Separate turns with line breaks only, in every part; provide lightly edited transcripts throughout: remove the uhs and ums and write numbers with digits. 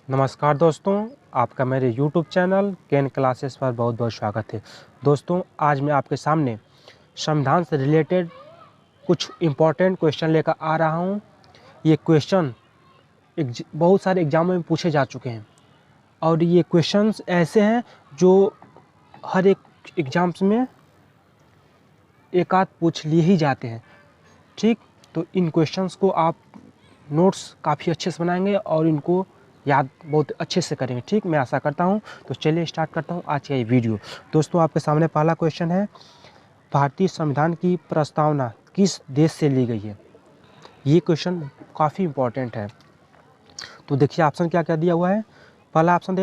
नमस्कार दोस्तों, आपका मेरे YouTube चैनल केन क्लासेस पर बहुत बहुत स्वागत है। दोस्तों, आज मैं आपके सामने संविधान से रिलेटेड कुछ इम्पोर्टेंट क्वेश्चन लेकर आ रहा हूं। ये क्वेश्चन बहुत सारे एग्जामों में पूछे जा चुके हैं और ये क्वेश्चंस ऐसे हैं जो हर एक एग्जाम्स में एक आध पूछ लिए ही जाते हैं। ठीक, तो इन क्वेश्चंस को आप नोट्स काफ़ी अच्छे से बनाएंगे और इनको याद बहुत अच्छे से करेंगे। ठीक, मैं आशा करता हूं। तो चलिए स्टार्ट करता हूं आज का ये वीडियो। दोस्तों, आपके सामने पहला क्वेश्चन है, भारतीय संविधान की प्रस्तावना किस देश से ली गई है? ये क्वेश्चन काफ़ी इंपॉर्टेंट है। तो देखिए ऑप्शन क्या क्या दिया हुआ है। पहला ऑप्शन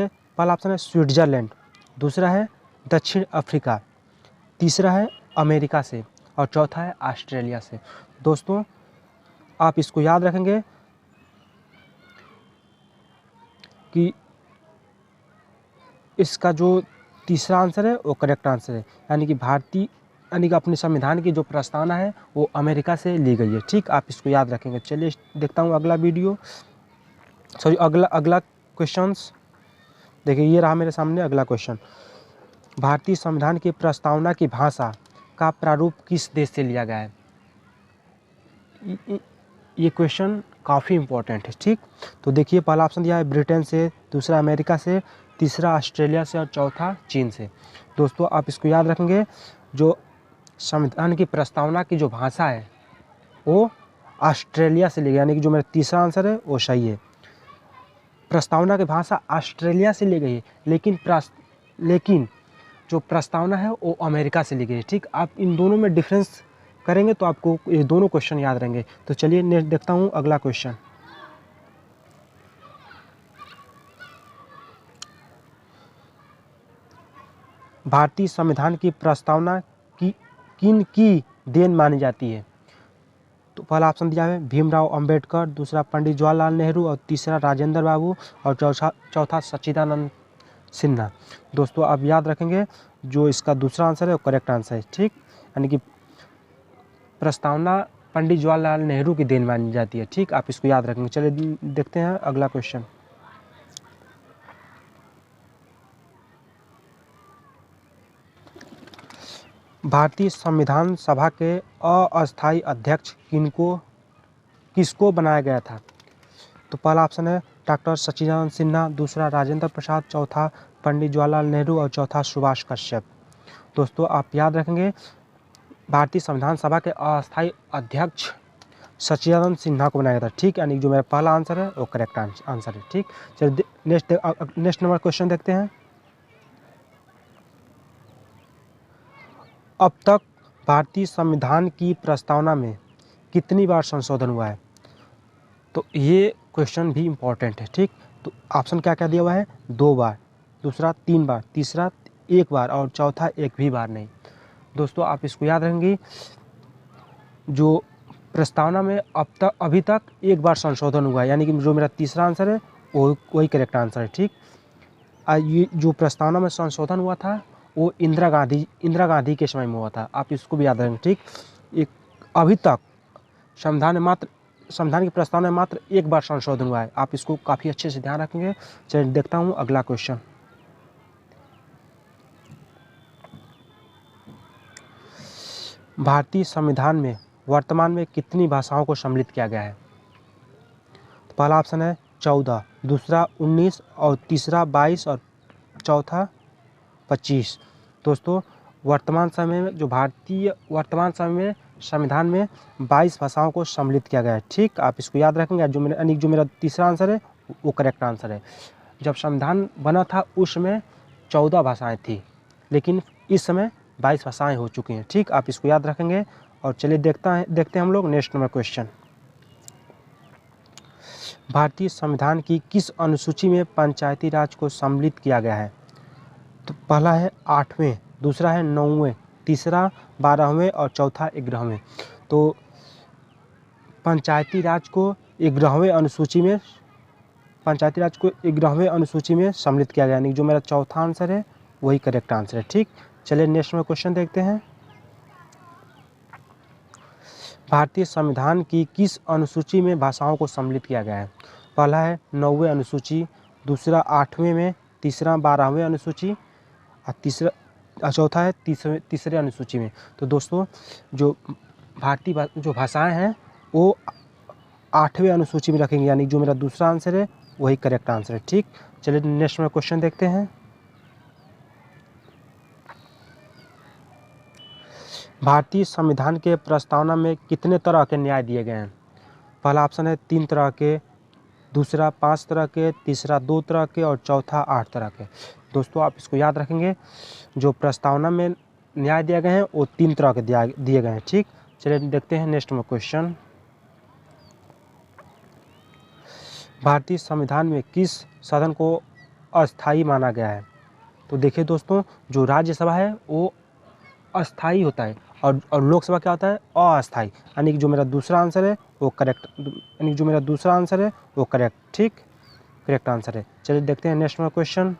है स्विट्ज़रलैंड, दूसरा है दक्षिण अफ्रीका, तीसरा है अमेरिका से और चौथा है ऑस्ट्रेलिया से। दोस्तों, आप इसको याद रखेंगे कि इसका जो तीसरा आंसर है वो करेक्ट आंसर है, यानी कि अपने संविधान की जो प्रस्तावना है वो अमेरिका से ली गई है। ठीक, आप इसको याद रखेंगे। चलिए देखता हूँ अगला क्वेश्चंस। देखिए, ये रहा मेरे सामने अगला क्वेश्चन। भारतीय संविधान की प्रस्तावना की भाषा का प्रारूप किस देश से लिया गया है? ये क्वेश्चन काफ़ी इंपॉर्टेंट है। ठीक, तो देखिए पहला ऑप्शन दिया है ब्रिटेन से, दूसरा अमेरिका से, तीसरा ऑस्ट्रेलिया से और चौथा चीन से। दोस्तों, आप इसको याद रखेंगे, जो संविधान की प्रस्तावना की जो भाषा है वो ऑस्ट्रेलिया से ली गई, यानी कि जो मेरा तीसरा आंसर है वो सही है। प्रस्तावना की भाषा ऑस्ट्रेलिया से ली गई है, लेकिन जो प्रस्तावना है वो अमेरिका से ली गई है। ठीक, आप इन दोनों में डिफरेंस करेंगे तो आपको ये दोनों क्वेश्चन याद रहेंगे। तो चलिए नेक्स्ट देखता हूँ अगला क्वेश्चन। भारतीय संविधान की प्रस्तावना किन की देन मानी जाती है? तो पहला ऑप्शन दिया है भीमराव अंबेडकर, दूसरा पंडित जवाहरलाल नेहरू और तीसरा राजेंद्र बाबू और चौथा सच्चिदानंद सिन्हा। दोस्तों, आप याद रखेंगे, जो इसका दूसरा आंसर है वो करेक्ट आंसर है। ठीक, यानी कि प्रस्तावना पंडित जवाहरलाल नेहरू की देन मानी जाती है। ठीक, आप इसको याद रखेंगे। चलिए देखते हैं अगला क्वेश्चन। भारतीय संविधान सभा के अस्थायी अध्यक्ष किसको बनाया गया था? तो पहला ऑप्शन है डॉक्टर सच्चिदानंद सिन्हा, दूसरा राजेंद्र प्रसाद, चौथा पंडित जवाहरलाल नेहरू और चौथा सुभाष कश्यप। दोस्तों, आप याद रखेंगे, भारतीय संविधान सभा के अस्थायी अध्यक्ष सच्चिदानंद सिन्हा को बनाया था। ठीक, यानी जो मेरा पहला आंसर है वो करेक्ट आंसर है। ठीक, चलिए नेक्स्ट नंबर क्वेश्चन देखते हैं। अब तक भारतीय संविधान की प्रस्तावना में कितनी बार संशोधन हुआ है? तो ये क्वेश्चन भी इम्पोर्टेंट है। ठीक, तो ऑप्शन क्या क्या दिया हुआ है? 2 बार, दूसरा 3 बार, तीसरा 1 बार और चौथा एक भी बार नहीं। दोस्तों, आप इसको याद रखेंगे, जो प्रस्तावना में अभी तक 1 बार संशोधन हुआ है, यानी कि जो मेरा तीसरा आंसर है वो वही करेक्ट आंसर है। ठीक, ये जो प्रस्तावना में संशोधन हुआ था वो इंदिरा गांधी के समय में हुआ था। आप इसको भी याद रखेंगे। ठीक, एक अभी तक संविधान की प्रस्तावना में मात्र 1 बार संशोधन हुआ है। आप इसको काफ़ी अच्छे से ध्यान रखेंगे। चलिए देखता हूँ अगला क्वेश्चन। भारतीय संविधान में वर्तमान में कितनी भाषाओं को सम्मिलित किया गया है? तो पहला ऑप्शन है 14, दूसरा 19 और तीसरा 22 और चौथा 25। दोस्तों, वर्तमान समय में संविधान में 22 भाषाओं को सम्मिलित किया गया है। ठीक, आप इसको याद रखेंगे। जो मेरा तीसरा आंसर है वो करेक्ट आंसर है। जब संविधान बना था उस समय 14 भाषाएं थी, लेकिन इस समय 22 भाषाएं हो चुकी हैं। ठीक, आप इसको याद रखेंगे। और चलिए देखते हैं हम लोग नेक्स्ट नंबर क्वेश्चन। भारतीय संविधान की किस अनुसूची में पंचायती राज को सम्मिलित किया गया है? तो पहला है 8वें, दूसरा है 9वें, तीसरा 12वें और चौथा 11वें। तो पंचायती राज को 11वें अनुसूची में सम्मिलित किया गया, यानी जो मेरा चौथा आंसर है वही करेक्ट आंसर है। ठीक, चलिए नेक्स्ट में क्वेश्चन देखते हैं। भारतीय संविधान की किस अनुसूची में भाषाओं को सम्मिलित किया गया है? पहला है 9वीं अनुसूची, दूसरा 8वें में, तीसरा 12वें अनुसूची और चौथा है तीसरे अनुसूची में। तो दोस्तों जो भारतीय जो भाषाएं हैं वो 8वें अनुसूची में रखेंगे, यानी जो मेरा दूसरा आंसर है वही करेक्ट आंसर है। ठीक, चलिए नेक्स्ट में क्वेश्चन देखते हैं। भारतीय संविधान के प्रस्तावना में कितने तरह के न्याय दिए गए हैं? पहला ऑप्शन है 3 तरह के, दूसरा 5 तरह के, तीसरा 2 तरह के और चौथा 8 तरह के। दोस्तों आप इसको याद रखेंगे, जो प्रस्तावना में न्याय दिए गए हैं वो 3 तरह के दिए गए हैं। ठीक, चलिए देखते हैं नेक्स्ट में क्वेश्चन। भारतीय संविधान में किस सदन को अस्थायी माना गया है? तो देखिए दोस्तों, जो राज्यसभा है वो अस्थायी होता है और लोकसभा क्या होता है? अस्थायी। यानी कि जो मेरा दूसरा आंसर है वो करेक्ट, यानी जो मेरा दूसरा आंसर है वो करेक्ट, ठीक, करेक्ट आंसर है। चलिए देखते हैं नेक्स्ट में क्वेश्चन।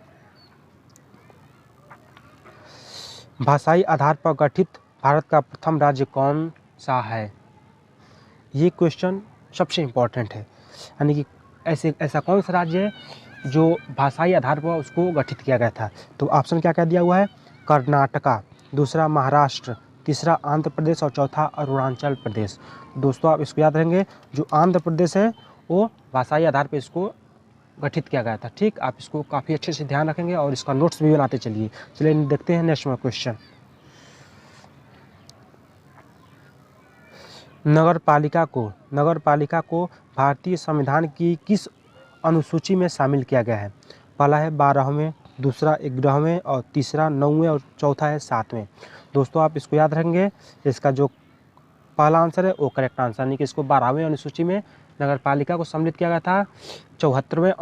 भाषाई आधार पर गठित भारत का प्रथम राज्य कौन सा है? ये क्वेश्चन सबसे इम्पोर्टेंट है, यानी कि ऐसा कौन सा राज्य है जो भाषाई आधार पर उसको गठित किया गया था? तो ऑप्शन क्या क्या दिया हुआ है? कर्नाटका, दूसरा महाराष्ट्र, तीसरा आंध्र प्रदेश और चौथा अरुणाचल प्रदेश। दोस्तों आप इसको याद रखेंगे, जो आंध्र प्रदेश है वो भाषाई आधार पर इसको गठित किया गया था। ठीक, आप इसको काफ़ी अच्छे से ध्यान रखेंगे और इसका नोट्स भी बनाते चलिए। चलिए देखते हैं नेक्स्ट में क्वेश्चन। नगर पालिका को भारतीय संविधान की किस अनुसूची में शामिल किया गया है? पहला है 12वें, दूसरा 11वें और तीसरा 9वें और चौथा है 7वें। दोस्तों आप इसको याद रखेंगे, इसका जो पहला आंसर है वो करेक्ट आंसर, यानी कि इसको 12वें अनुसूची में नगर पालिका को सम्मिलित किया गया था 74वें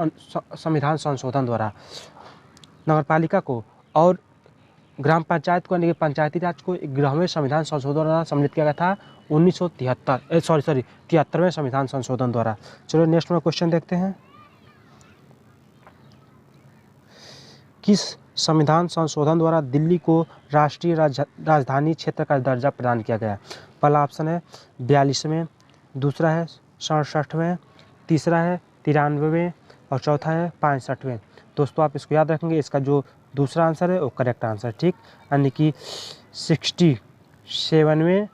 संविधान संशोधन द्वारा। नगर पालिका को और ग्राम पंचायत को, यानी कि पंचायती राज को 11वें संविधान संशोधन द्वारा सम्मिलित किया गया था 73वें संविधान संशोधन द्वारा। चलो नेक्स्ट में क्वेश्चन देखते हैं। किस संविधान संशोधन द्वारा दिल्ली को राष्ट्रीय राजधानी क्षेत्र का दर्जा प्रदान किया गया? पहला ऑप्शन है 42वें, दूसरा है 67वें, तीसरा है 93वें और चौथा है 65वें। दोस्तों आप इसको याद रखेंगे, इसका जो दूसरा आंसर है वो करेक्ट आंसर, ठीक, यानी कि 67वें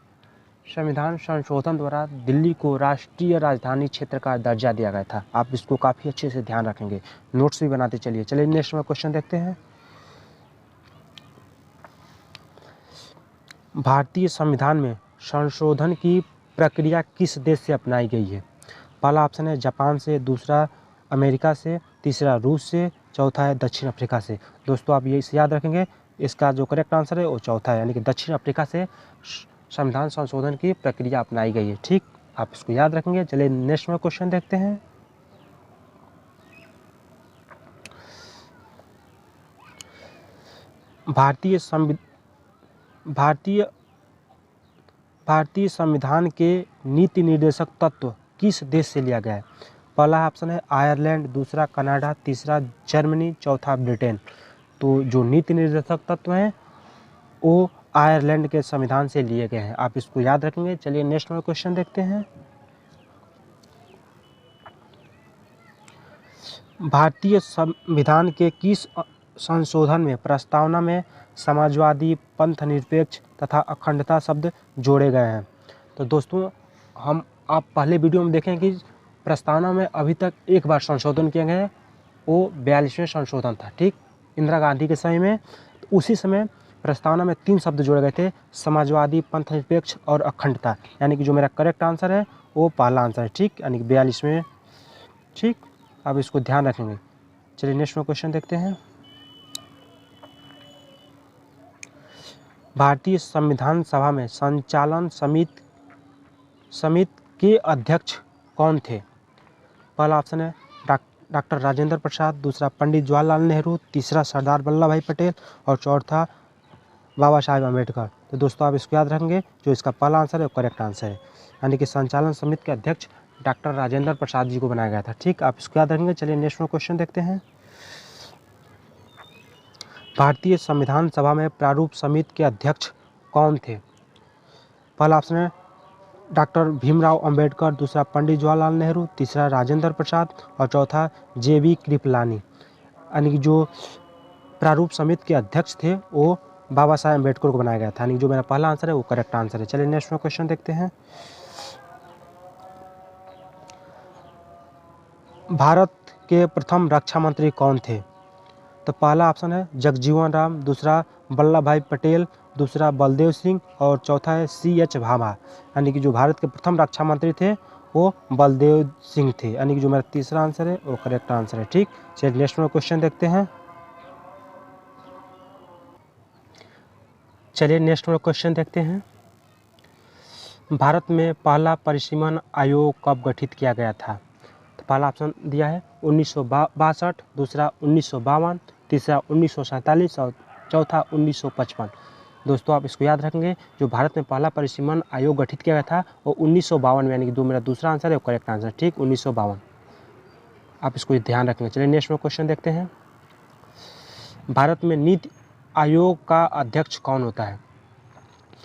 संविधान संशोधन द्वारा दिल्ली को राष्ट्रीय राजधानी क्षेत्र का दर्जा दिया गया था। आप इसको काफ़ी अच्छे से ध्यान रखेंगे, नोट्स भी बनाते चलिए। चलिए नेक्स्ट में क्वेश्चन देखते हैं। भारतीय संविधान में संशोधन की प्रक्रिया किस देश से अपनाई गई है? पहला ऑप्शन है जापान से, दूसरा अमेरिका से, तीसरा रूस से, चौथा है दक्षिण अफ्रीका से। दोस्तों आप ये इसे याद रखेंगे, इसका जो करेक्ट आंसर है वो चौथा है, यानी कि दक्षिण अफ्रीका से संविधान संशोधन की प्रक्रिया अपनाई गई है। ठीक, आप इसको याद रखेंगे। चलिए नेक्स्ट में क्वेश्चन देखते हैं। भारतीय संविधान के नीति निर्देशक तत्व किस देश से लिया गया है? पहला ऑप्शन है आयरलैंड, दूसरा कनाडा, तीसरा जर्मनी, चौथा ब्रिटेन। तो जो नीति निर्देशक तत्व हैं वो आयरलैंड के संविधान से लिए गए हैं, आप इसको याद रखेंगे। चलिए नेक्स्ट में क्वेश्चन देखते हैं। भारतीय संविधान के किस संशोधन में प्रस्तावना में समाजवादी, पंथ निरपेक्ष तथा अखंडता शब्द जोड़े गए हैं? तो दोस्तों आप पहले वीडियो में देखें कि प्रस्तावना में अभी तक एक बार संशोधन किए गए, वो 42वें संशोधन था। ठीक, इंदिरा गांधी के समय में, तो उसी समय प्रस्तावना में 3 शब्द जोड़े गए थे, समाजवादी, पंथ निरपेक्ष और अखंडता, यानी कि जो मेरा करेक्ट आंसर है वो पहला आंसर है। ठीक, यानी कि 42वें। ठीक, अब इसको ध्यान रखेंगे। चलिए नेक्स्ट में क्वेश्चन देखते हैं। भारतीय संविधान सभा में संचालन समिति के अध्यक्ष कौन थे? पहला ऑप्शन है डॉक्टर राजेंद्र प्रसाद, दूसरा पंडित जवाहरलाल नेहरू, तीसरा सरदार वल्लभ भाई पटेल और चौथा बाबा साहेब अम्बेडकर। तो दोस्तों आप इसको याद रखेंगे, जो इसका पहला आंसर है वो करेक्ट आंसर है, यानी कि संचालन समिति के अध्यक्ष डॉक्टर राजेंद्र प्रसाद जी को बनाया गया था। ठीक, आप इसको याद रखेंगे। चलिए नेक्स्ट में क्वेश्चन देखते हैं। भारतीय संविधान सभा में प्रारूप समिति के अध्यक्ष कौन थे? पहला ऑप्शन है डॉक्टर भीमराव अंबेडकर, दूसरा पंडित जवाहरलाल नेहरू, तीसरा राजेंद्र प्रसाद और चौथा JB कृपलानी। यानी कि जो प्रारूप समिति के अध्यक्ष थे वो बाबा साहेब अम्बेडकर को बनाया गया था। यानी जो मेरा पहला आंसर है वो करेक्ट आंसर है। चलिए नेक्स्ट में क्वेश्चन देखते हैं। भारत के प्रथम रक्षा मंत्री कौन थे? तो पहला ऑप्शन है जगजीवन राम, दूसरा वल्लभ भाई पटेल, दूसरा बलदेव सिंह और चौथा है CH भाभा। यानी कि जो भारत के प्रथम रक्षा मंत्री थे वो बलदेव सिंह थे। यानी कि जो मेरा तीसरा आंसर है वो करेक्ट आंसर है। ठीक, चलिए नेक्स्ट में क्वेश्चन देखते हैं। चलिए नेक्स्ट में क्वेश्चन देखते हैं। भारत में पहला परिसीमन आयोग कब गठित किया गया था? तो पहला ऑप्शन दिया है 1962, दूसरा 1952, तीसरा 1947 और चौथा 1955। दोस्तों आप इसको याद रखेंगे, जो भारत में पहला परिसीमन आयोग गठित किया गया था वो 1952 में। यानी कि जो मेरा दूसरा आंसर है वो करेक्ट आंसर। ठीक, 1952, आप इसको ध्यान रखेंगे। चलिए नेक्स्ट में क्वेश्चन देखते हैं। भारत में नीति आयोग का अध्यक्ष कौन होता है?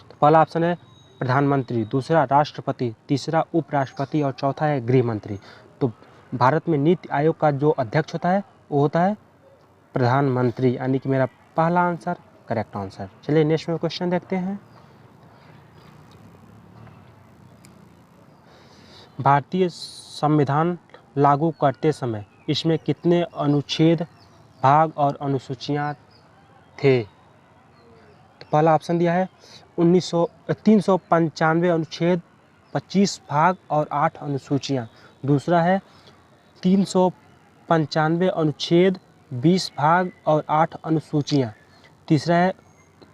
तो पहला ऑप्शन है प्रधानमंत्री, दूसरा राष्ट्रपति, तीसरा उपराष्ट्रपति और चौथा है गृह मंत्री। तो भारत में नीति आयोग का जो अध्यक्ष होता है वो होता है प्रधानमंत्री। यानी कि मेरा पहला आंसर करेक्ट आंसर। चलिए नेक्स्ट में क्वेश्चन देखते हैं। भारतीय संविधान लागू करते समय इसमें कितने अनुच्छेद, भाग और अनुसूचियां थे? तो पहला ऑप्शन दिया है 395 अनुच्छेद, 25 भाग और 8 अनुसूचियां। दूसरा है 395 अनुच्छेद, 20 भाग और 8 अनुसूचियां। तीसरा है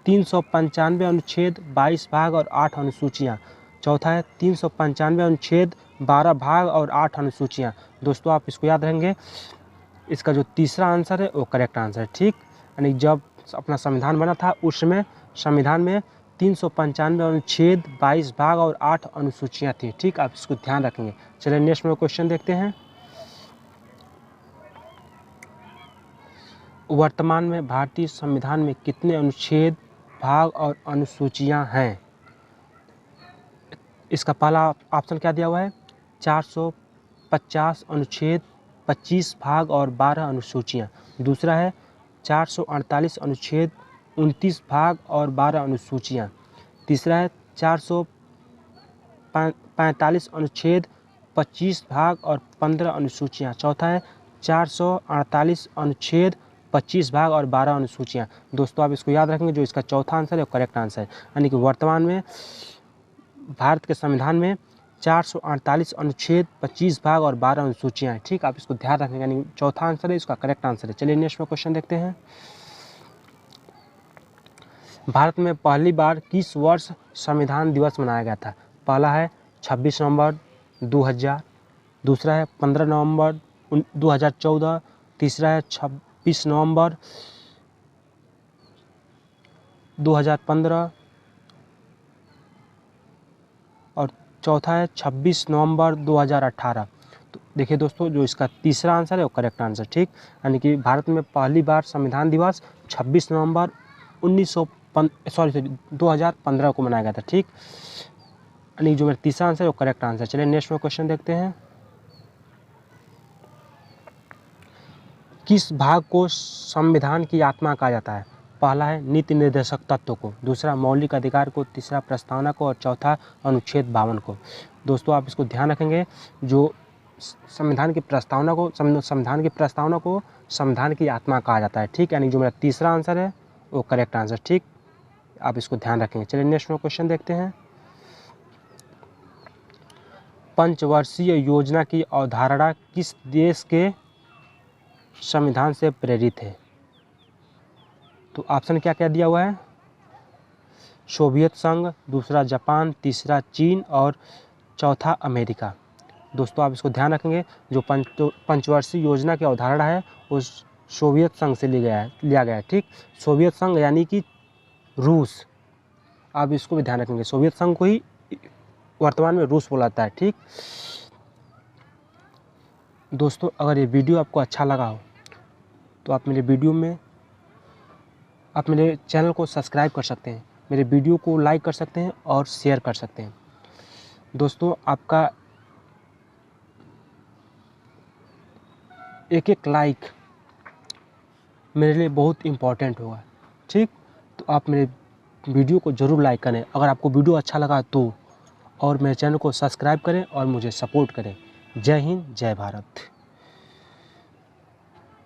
395 अनुच्छेद, 22 भाग और 8 अनुसूचियां। चौथा है 395 अनुच्छेद, 12 भाग और 8 अनुसूचियां। दोस्तों आप इसको याद रखेंगे, इसका जो तीसरा आंसर है वो करेक्ट आंसर है। ठीक, यानी जब अपना संविधान बना था उस समय संविधान में 395 अनुच्छेद, 22 भाग और 8 अनुसूचियां थी। ठीक, आप इसको ध्यान रखेंगे। चलिए नेक्स्ट में क्वेश्चन देखते हैं। वर्तमान में भारतीय संविधान में कितने अनुच्छेद, भाग और अनुसूचियां हैं? इसका पहला ऑप्शन क्या दिया हुआ है 450 अनुच्छेद, 25 भाग और 12 अनुसूचियां। दूसरा है 448 अनुच्छेद, 29 भाग और 12 अनुसूचियां। तीसरा है 445 अनुच्छेद, 25 भाग और 15 अनुसूचियां। चौथा है 448 अनुच्छेद, 25 भाग और 12 अनुसूचियां। दोस्तों आप इसको याद रखेंगे, जो इसका चौथा आंसर है वो करेक्ट आंसर है। यानी कि वर्तमान में भारत के संविधान में 448 अनुच्छेद, 25 भाग और 12 अनुसूचियां हैं। ठीक, आप इसको ध्यान रखेंगे, यानी चौथा आंसर है इसका करेक्ट आंसर है। चलिए नेक्स्ट में क्वेश्चन देखते हैं। भारत में पहली बार किस वर्ष संविधान दिवस मनाया गया था? पहला है 26 नवंबर 2000, दूसरा है 15 नवंबर 2014, तीसरा है 26 नवंबर 2015 और चौथा है 26 नवंबर 2018। तो देखिए दोस्तों, जो इसका तीसरा आंसर है वो करेक्ट आंसर। ठीक, यानी कि भारत में पहली बार संविधान दिवस 26 नवंबर 2015 को मनाया गया था। ठीक, यानी जो मेरा तीसरा आंसर है वो करेक्ट आंसर। चलिए नेक्स्ट में क्वेश्चन देखते हैं। किस भाग को संविधान की आत्मा कहा जाता है? पहला है नीति निर्देशक तत्व को, दूसरा मौलिक अधिकार को, तीसरा प्रस्तावना को और चौथा अनुच्छेद 52 को। दोस्तों आप इसको ध्यान रखेंगे, जो संविधान की प्रस्तावना को संविधान की आत्मा कहा जाता है। ठीक, यानी जो मेरा तीसरा आंसर है वो करेक्ट आंसर। ठीक, आप इसको ध्यान रखेंगे। चलिए नेक्स्ट में क्वेश्चन देखते हैं। पंचवर्षीय योजना की अवधारणा किस देश के संविधान से प्रेरित है? तो ऑप्शन क्या क्या दिया हुआ है सोवियत संघ, दूसरा जापान, तीसरा चीन और चौथा अमेरिका। दोस्तों आप इसको ध्यान रखेंगे, जो पंचवर्षीय योजना की अवधारणा है उस सोवियत संघ से लिया गया है। ठीक, सोवियत संघ यानी कि रूस, आप इसको भी ध्यान रखेंगे, सोवियत संघ को ही वर्तमान में रूस बोला जाता है। ठीक दोस्तों, अगर ये वीडियो आपको अच्छा लगा हो तो आप मेरे चैनल को सब्सक्राइब कर सकते हैं, मेरे वीडियो को लाइक कर सकते हैं और शेयर कर सकते हैं। दोस्तों आपका एक एक लाइक मेरे लिए बहुत इम्पोर्टेंट होगा, ठीक। तो आप मेरे वीडियो को ज़रूर लाइक करें अगर आपको वीडियो अच्छा लगा तो, और मेरे चैनल को सब्सक्राइब करें और मुझे सपोर्ट करें। जय हिंद, जय भारत।